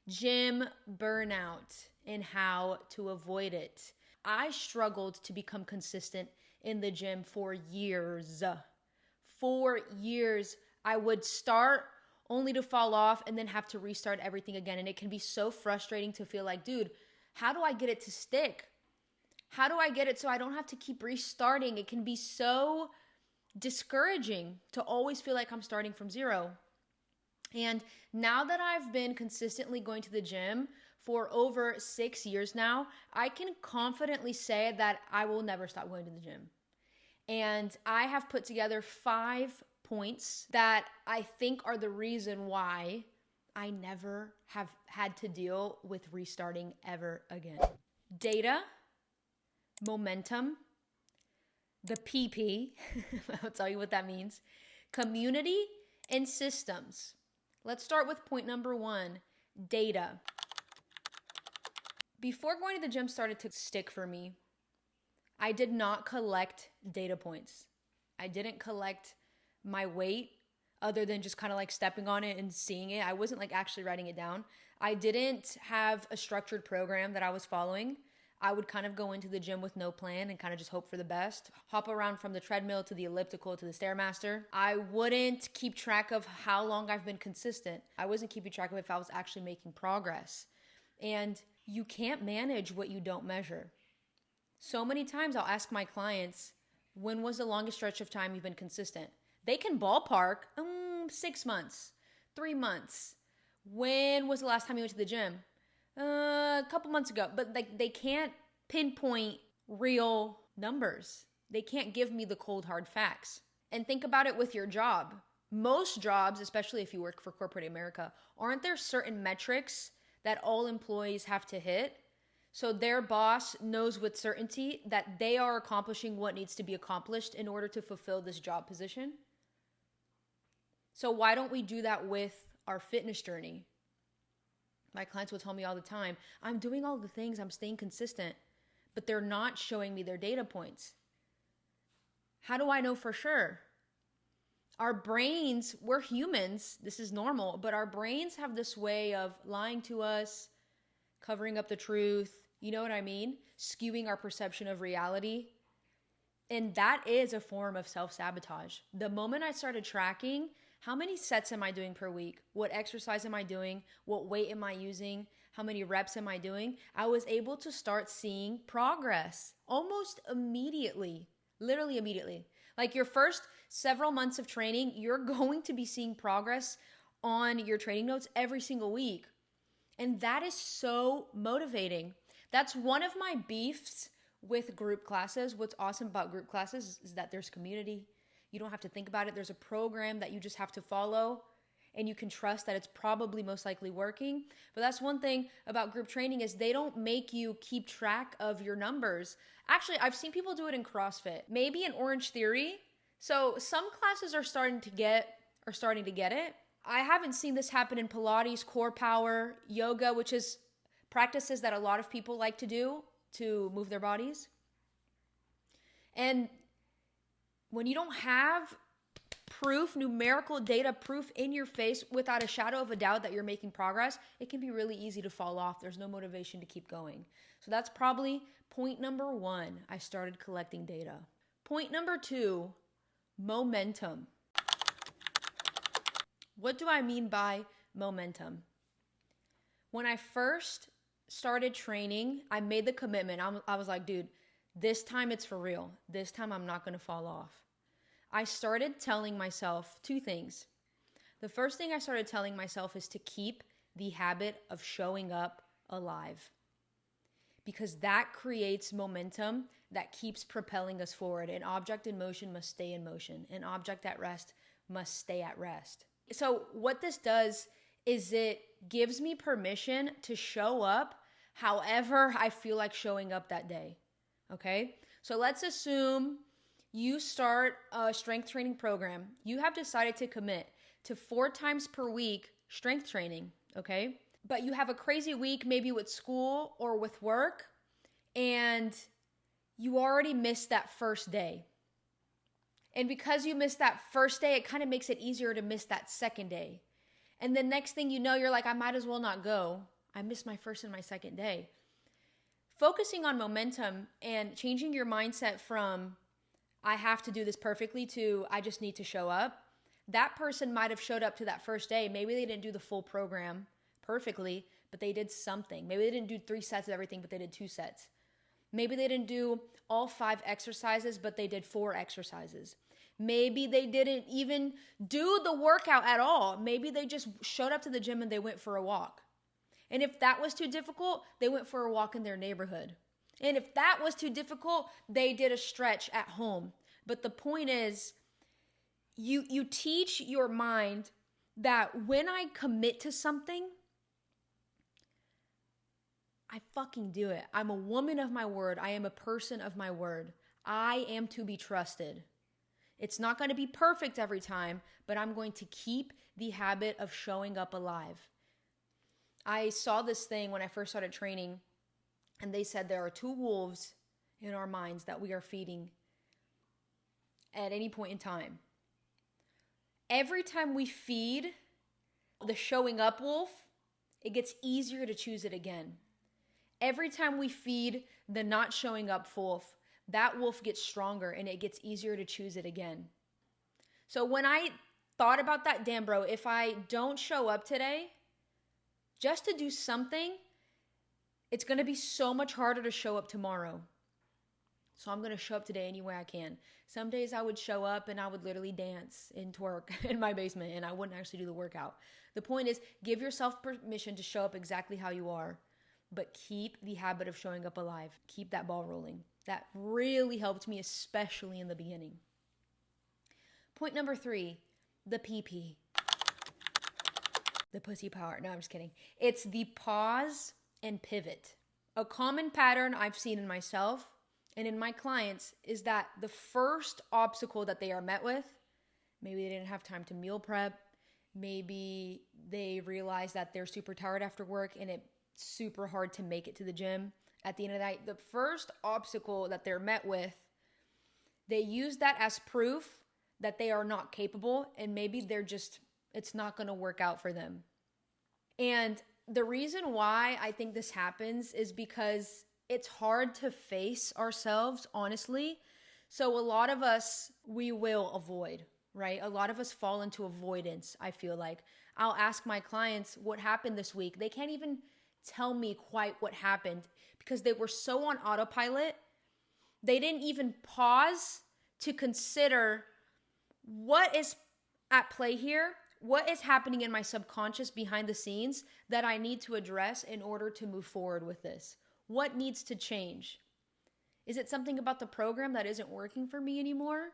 Gym burnout and how to avoid it. I struggled to become consistent in the gym for years. For years, I would start only to fall off and then have to restart everything again. And it can be so frustrating to feel like, dude, how do I get it to stick? How do I get it so I don't have to keep restarting? It can be so discouraging to always feel like I'm starting from zero. And now that I've been consistently going to the gym for over 6 years now, I can confidently say that I will never stop going to the gym. And I have put together 5 points that I think are the reason why I never have had to deal with restarting ever again. Data, momentum, the PP, I'll tell you what that means, community, and systems. Let's start with point number 1, data. Before going to the gym started to stick for me, I did not collect data points. I didn't collect my weight other than just kind of like stepping on it and seeing it. I wasn't like actually writing it down. I didn't have a structured program that I was following. I would kind of go into the gym with no plan and kind of just hope for the best. Hop around from the treadmill to the elliptical to the Stairmaster. I wouldn't keep track of how long I've been consistent. I wasn't keeping track of if I was actually making progress. And you can't manage what you don't measure. So many times I'll ask my clients, when was the longest stretch of time you've been consistent? They can ballpark 6 months, 3 months. When was the last time you went to the gym? A couple months ago. But like they can't pinpoint real numbers. They can't give me the cold hard facts. And think about it with your job. Most jobs, especially if you work for corporate America, aren't there certain metrics that all employees have to hit? So their boss knows with certainty that they are accomplishing what needs to be accomplished in order to fulfill this job position. So why don't we do that with our fitness journey? My clients will tell me all the time, I'm doing all the things, I'm staying consistent, but they're not showing me their data points. How do I know for sure? Our brains, we're humans, this is normal, but our brains have this way of lying to us, covering up the truth, you know what I mean? Skewing our perception of reality. And that is a form of self-sabotage. The moment I started tracking, how many sets am I doing per week? What exercise am I doing? What weight am I using? How many reps am I doing? I was able to start seeing progress almost immediately, literally immediately. Like your first several months of training, you're going to be seeing progress on your training notes every single week. And that is so motivating. That's one of my beefs with group classes. What's awesome about group classes is that there's community. You don't have to think about it. There's a program that you just have to follow and you can trust that it's probably most likely working. But that's one thing about group training is they don't make you keep track of your numbers. Actually, I've seen people do it in CrossFit, maybe in Orange Theory. So some classes are starting to get it. I haven't seen this happen in Pilates, core power, yoga, which is practices that a lot of people like to do to move their bodies. And when you don't have proof, numerical data proof in your face without a shadow of a doubt that you're making progress, it can be really easy to fall off. There's no motivation to keep going. So that's probably point number 1. I started collecting data. Point number 2, momentum. What do I mean by momentum? When I first started training, I made the commitment. I was like, dude, this time it's for real. This time I'm not going to fall off. I started telling myself 2 things. The first thing I started telling myself is to keep the habit of showing up alive, because that creates momentum that keeps propelling us forward. An object in motion must stay in motion. An object at rest must stay at rest. So what this does is it gives me permission to show up however I feel like showing up that day. Okay? So let's assume you start a strength training program. You have decided to commit to 4 times per week strength training, okay? But you have a crazy week, maybe with school or with work, and you already missed that first day. And because you missed that first day, it kind of makes it easier to miss that second day. And the next thing you know, you're like, I might as well not go. I missed my first and my second day. Focusing on momentum and changing your mindset from I have to do this perfectly to I just need to show up. That person might have showed up to that first day. Maybe they didn't do the full program perfectly, but they did something. Maybe they didn't do 3 sets of everything, but they did 2 sets. Maybe they didn't do all 5 exercises, but they did 4 exercises. Maybe they didn't even do the workout at all. Maybe they just showed up to the gym and they went for a walk. And if that was too difficult, they went for a walk in their neighborhood. And if that was too difficult, they did a stretch at home. But the point is, you teach your mind that when I commit to something, I fucking do it. I'm a woman of my word. I am a person of my word. I am to be trusted. It's not going to be perfect every time, but I'm going to keep the habit of showing up alive. I saw this thing when I first started training, and they said there are 2 wolves in our minds that we are feeding at any point in time. Every time we feed the showing up wolf, it gets easier to choose it again. Every time we feed the not showing up wolf, that wolf gets stronger and it gets easier to choose it again. So when I thought about that, damn bro, if I don't show up today, just to do something, it's going to be so much harder to show up tomorrow. So I'm going to show up today any way I can. Some days I would show up and I would literally dance and twerk in my basement and I wouldn't actually do the workout. The point is, give yourself permission to show up exactly how you are, but keep the habit of showing up alive. Keep that ball rolling. That really helped me, especially in the beginning. Point number 3, the PP. The pussy power. No, I'm just kidding. It's the pause and pivot. A common pattern I've seen in myself and in my clients is that the first obstacle that they are met with, maybe they didn't have time to meal prep, maybe they realize that they're super tired after work and it's super hard to make it to the gym. At the end of the night, the first obstacle that they're met with, they use that as proof that they are not capable and maybe it's not going to work out for them. And the reason why I think this happens is because it's hard to face ourselves, honestly. So a lot of us, we will avoid, right? A lot of us fall into avoidance, I feel like. I'll ask my clients what happened this week. They can't even tell me quite what happened because they were so on autopilot. They didn't even pause to consider what is at play here. What is happening in my subconscious behind the scenes that I need to address in order to move forward with this? What needs to change? Is it something about the program that isn't working for me anymore?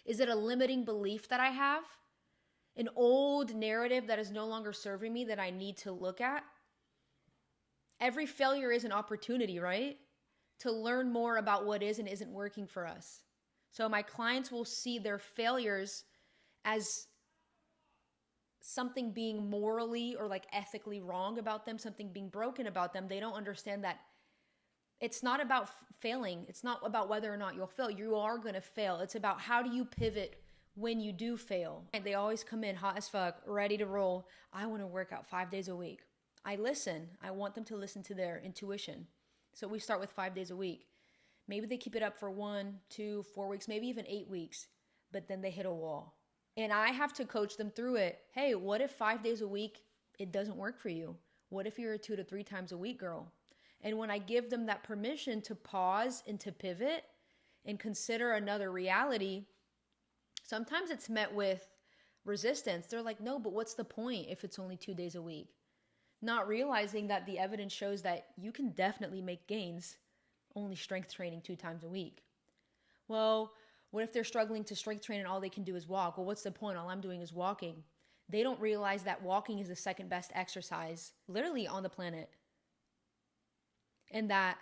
Is it a limiting belief that I have? An old narrative that is no longer serving me that I need to look at? Every failure is an opportunity, right? To learn more about what is and isn't working for us. So my clients will see their failures as something being morally or like ethically wrong about them, something being broken about them. They don't understand that it's not about failing. It's not about whether or not you'll fail. You are going to fail. It's about how do you pivot when you do fail. And they always come in hot as fuck, ready to roll. I want to work out 5 days a week. I listen. I want them to listen to their intuition. So we start with 5 days a week. Maybe they keep it up for 1, 2, 4 weeks, maybe even 8 weeks, but then they hit a wall. And I have to coach them through it. Hey, what if 5 days a week, it doesn't work for you? What if you're a 2 to 3 times a week girl? And when I give them that permission to pause and to pivot and consider another reality, sometimes it's met with resistance. They're like, no, but what's the point if it's only 2 days a week? Not realizing that the evidence shows that you can definitely make gains only strength training 2 times a week. Well, what if they're struggling to strength train and all they can do is walk? Well, what's the point? All I'm doing is walking. They don't realize that walking is the second best exercise literally on the planet. And that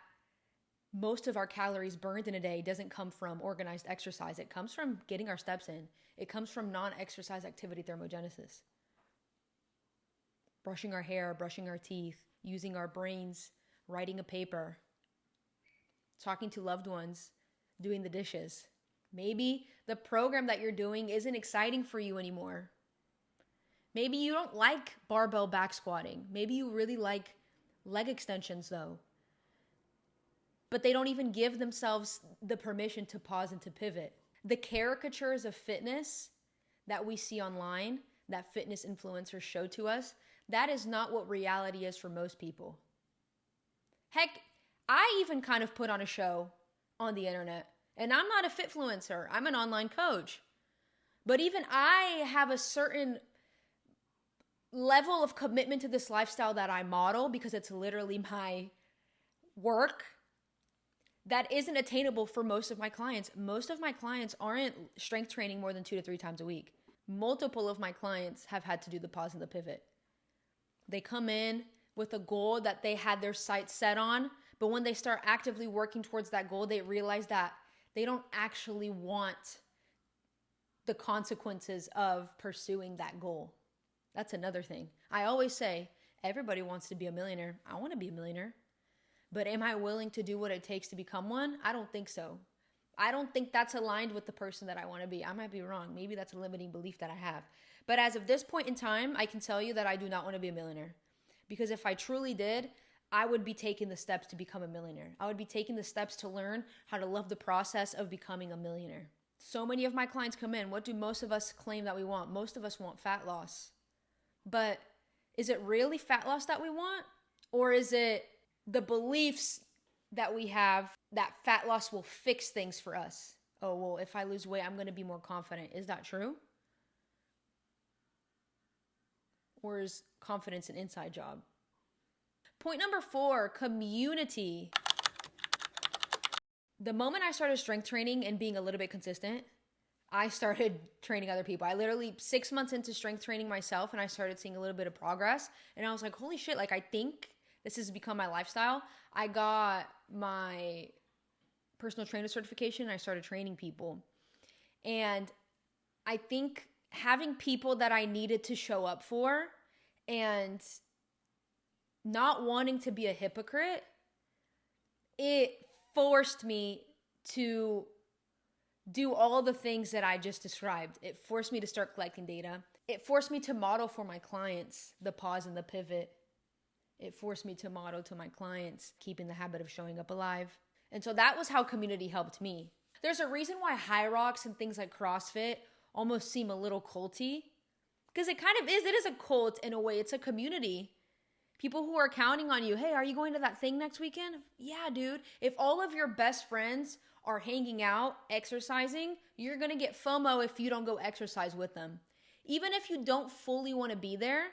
most of our calories burned in a day doesn't come from organized exercise. It comes from getting our steps in. It comes from non-exercise activity thermogenesis. Brushing our hair, brushing our teeth, using our brains, writing a paper, talking to loved ones, doing the dishes. Maybe the program that you're doing isn't exciting for you anymore. Maybe you don't like barbell back squatting. Maybe you really like leg extensions though. But they don't even give themselves the permission to pause and to pivot. The caricatures of fitness that we see online, that fitness influencers show to us, that is not what reality is for most people. Heck, I even kind of put on a show on the internet, and I'm not a fitfluencer. I'm an online coach. But even I have a certain level of commitment to this lifestyle that I model because it's literally my work that isn't attainable for most of my clients. Most of my clients aren't strength training more than 2 to 3 times a week. Multiple of my clients have had to do the pause and the pivot. They come in with a goal that they had their sights set on, but when they start actively working towards that goal, they realize that they don't actually want the consequences of pursuing that goal. That's another thing. I always say, everybody wants to be a millionaire. I want to be a millionaire. But am I willing to do what it takes to become one? I don't think so. I don't think that's aligned with the person that I want to be. I might be wrong. Maybe that's a limiting belief that I have. But as of this point in time, I can tell you that I do not want to be a millionaire. Because if I truly did, I would be taking the steps to become a millionaire. I would be taking the steps to learn how to love the process of becoming a millionaire. So many of my clients come in. What do most of us claim that we want? Most of us want fat loss. But is it really fat loss that we want? Or is it the beliefs that we have that fat loss will fix things for us? Oh, well, if I lose weight, I'm going to be more confident. Is that true? Or is confidence an inside job? Point number 4, community. The moment I started strength training and being a little bit consistent, I started training other people. I literally 6 months into strength training myself, and I started seeing a little bit of progress. And I was like, holy shit, like I think this has become my lifestyle. I got my personal trainer certification and I started training people. And I think having people that I needed to show up for and not wanting to be a hypocrite, it forced me to do all the things that I just described. It forced me to start collecting data. It forced me to model for my clients the pause and the pivot. It forced me to model to my clients keeping the habit of showing up alive. And so that was how community helped me. There's a reason why High Rocks and things like CrossFit almost seem a little culty. Because it kind of is. It is a cult in a way. It's a community. People who are counting on you. Hey, are you going to that thing next weekend? Yeah, dude. If all of your best friends are hanging out, exercising, you're going to get FOMO if you don't go exercise with them. Even if you don't fully want to be there,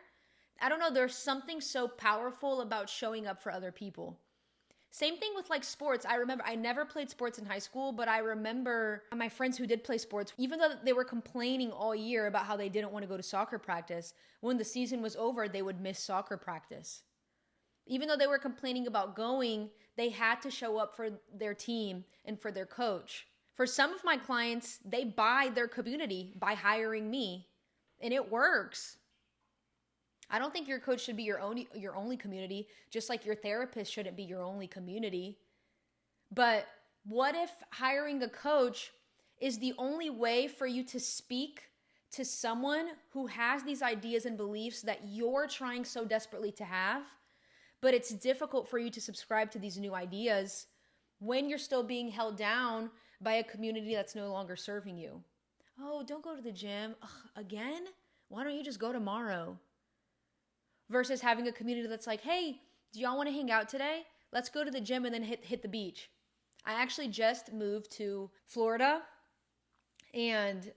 I don't know, there's something so powerful about showing up for other people. Same thing with like sports. I remember I never played sports in high school, but I remember my friends who did play sports, even though they were complaining all year about how they didn't want to go to soccer practice, when the season was over, they would miss soccer practice. Even though they were complaining about going, they had to show up for their team and for their coach. For some of my clients, they buy their community by hiring me, and it works. I don't think your coach should be your only community, just like your therapist shouldn't be your only community. But what if hiring a coach is the only way for you to speak to someone who has these ideas and beliefs that you're trying so desperately to have, but it's difficult for you to subscribe to these new ideas when you're still being held down by a community that's no longer serving you? Oh, don't go to the gym. Ugh, again? Why don't you just go tomorrow? Versus having a community that's like, hey, do y'all want to hang out today? Let's go to the gym and then hit the beach. I actually just moved to Florida, and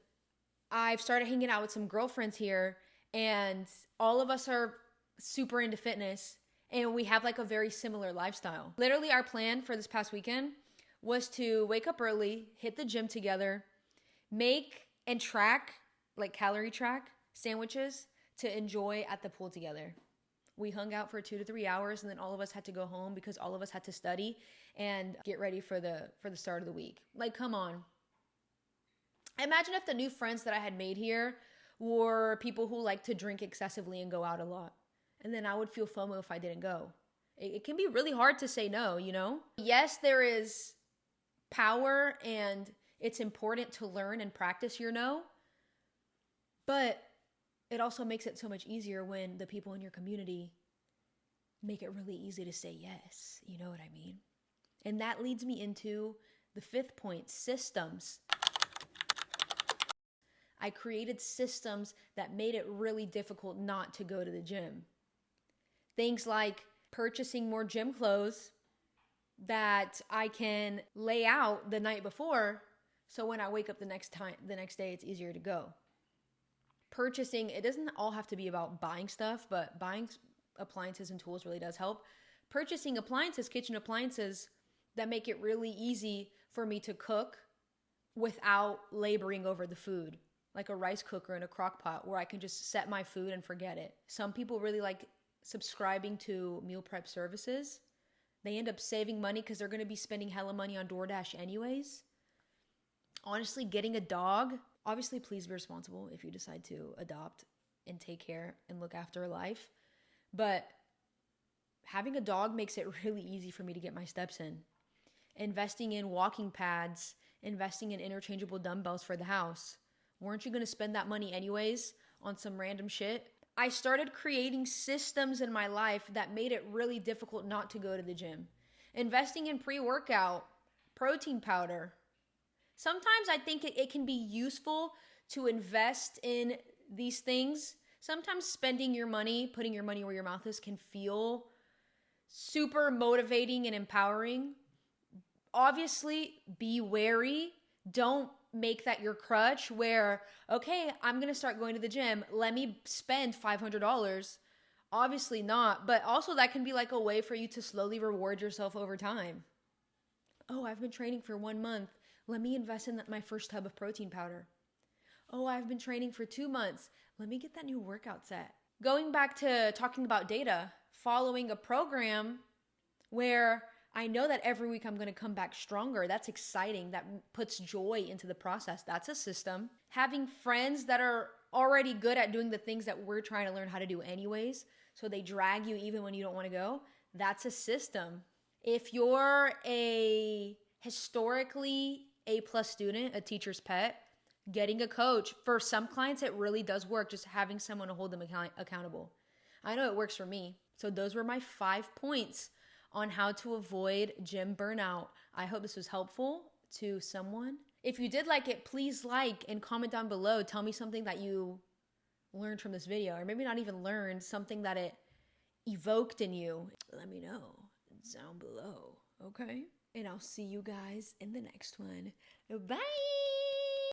I've started hanging out with some girlfriends here, and all of us are super into fitness, and we have like a very similar lifestyle. Literally, our plan for this past weekend was to wake up early, hit the gym together, make and track, like calorie track sandwiches to enjoy at the pool together. We hung out for 2 to 3 hours, and then all of us had to go home because all of us had to study and get ready for the start of the week. Like, come on. Imagine if the new friends that I had made here were people who like to drink excessively and go out a lot. And then I would feel FOMO if I didn't go. It can be really hard to say no, you know? Yes, there is power, and it's important to learn and practice your no. But it also makes it so much easier when the people in your community make it really easy to say yes. You know what I mean? And that leads me into the fifth point, systems. I created systems that made it really difficult not to go to the gym. Things like purchasing more gym clothes that I can lay out the night before, so when I wake up the next day, it's easier to go. Purchasing, it doesn't all have to be about buying stuff, but buying appliances and tools really does help. Purchasing appliances, kitchen appliances, that make it really easy for me to cook without laboring over the food, like a rice cooker and a crock pot where I can just set my food and forget it. Some people really like subscribing to meal prep services. They end up saving money because they're going to be spending hella money on DoorDash anyways. Honestly, getting a dog, obviously please be responsible if you decide to adopt and take care and look after a life. But having a dog makes it really easy for me to get my steps in. Investing in walking pads, investing in interchangeable dumbbells for the house. Weren't you going to spend that money anyways on some random shit? I started creating systems in my life that made it really difficult not to go to the gym. Investing in pre-workout, protein powder. Sometimes I think it can be useful to invest in these things. Sometimes spending your money, putting your money where your mouth is, can feel super motivating and empowering. Obviously, be wary. Don't make that your crutch where, okay, I'm going to start going to the gym. Let me spend $500. Obviously not. But also that can be like a way for you to slowly reward yourself over time. Oh, I've been training for 1 month. Let me invest in my first tub of protein powder. Oh, I've been training for 2 months. Let me get that new workout set. Going back to talking about data, following a program where I know that every week I'm going to come back stronger. That's exciting. That puts joy into the process. That's a system. Having friends that are already good at doing the things that we're trying to learn how to do anyways, so they drag you even when you don't want to go. That's a system. If you're a historically A+ student, a teacher's pet, getting a coach. For some clients, it really does work, just having someone to hold them accountable. I know it works for me. So those were my 5 points on how to avoid gym burnout. I hope this was helpful to someone. If you did like it, please like and comment down below. Tell me something that you learned from this video, or maybe not even learned, something that it evoked in you. Let me know down below, okay? And I'll see you guys in the next one. Bye!